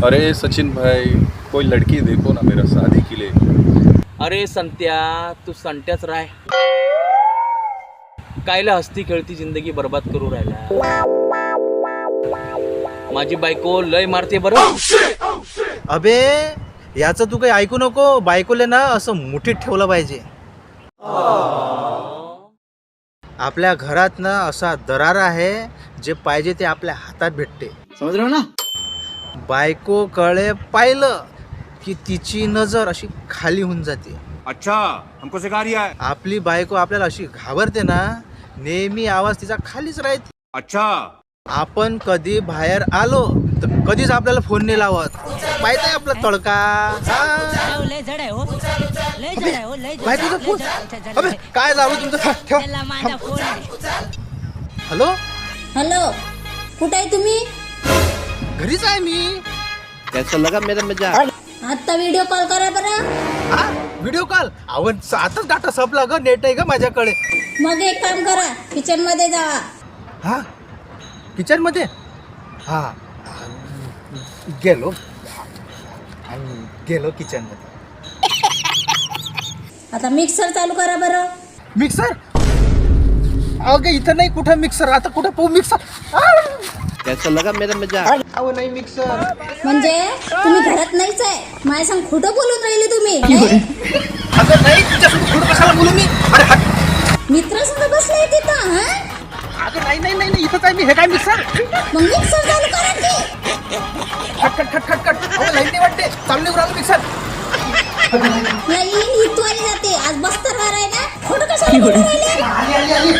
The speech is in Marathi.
अरे सचिन भाई, कोई लड़की देखो ना मेरा शादी के लिए। अरे संत्या, तू संत्याच राय. कायला हसती खेळती जिंदगी बर्बाद करू राहिला. माझी बायको लय मारते बरं. अबे याचं तू काही ऐकू नको. बायकोले ना असं मुठीत ठेवलं पाहिजे. आपल्या घरात ना असा दरार आहे जे पाहिजे ते आपल्या हातात भेटते. समजलं ना. बायको कडे पाहिलं की तिची नजर अशी खाली होऊन जाते. अच्छा, हमको सिखा रिया है. आपली बायको आपल्याला अशी घाबरते ना, नेहमी आवाज तिचा खालीच राहते. अच्छा, आपण कधी बाहेर आलो तर कधीच आपल्याला फोन नाही लावत. माहित आहे आपला तडका. बायकोचा फोन. अबे काय लावलं तुमचं. ठेव. हॅलो हॅलो, कुठे आहे तुम्ही? घरीच आहे मी. कैसा लगा मेरा मजाक? आता व्हिडिओ कॉल करा बरं. हा व्हिडिओ कॉल. अवन आताच डाटा संपला ग. नेट आहे का माझ्याकडे. मग एक काम करा, किचन मध्ये जावा. हा किचन मध्ये. हा गेलो किचन मध्ये. आता मिक्सर चालू करा बरं. मिक्सर. अगं इथं नाही कुठं मिक्सर. आता कुठं पाहू मिक्सर. कैसा लगा मेरा मजाक? अहो नाही मिक्सर. म्हणजे तुम्ही घरात नाहीच आहे. माझ्या संग खोटं बोलून राहिले तुम्ही. नाही? अगं नाही तुझ्यासोबत थोडं कशाला बोलू मी. अरे मित्रासंग बसलाय तिथं. हा अगं नाही इथंच आहे मी. हे काय मिक्सर. मग मिक्सर चालू करा की. खट. अहो लाईन नाही वाटते. चालू नाही राहिलं मिक्सर. लाईन इथवाली जाते. आज बस्तरवार आहे ना. खोटं कशाला बोलून राहिले. आली.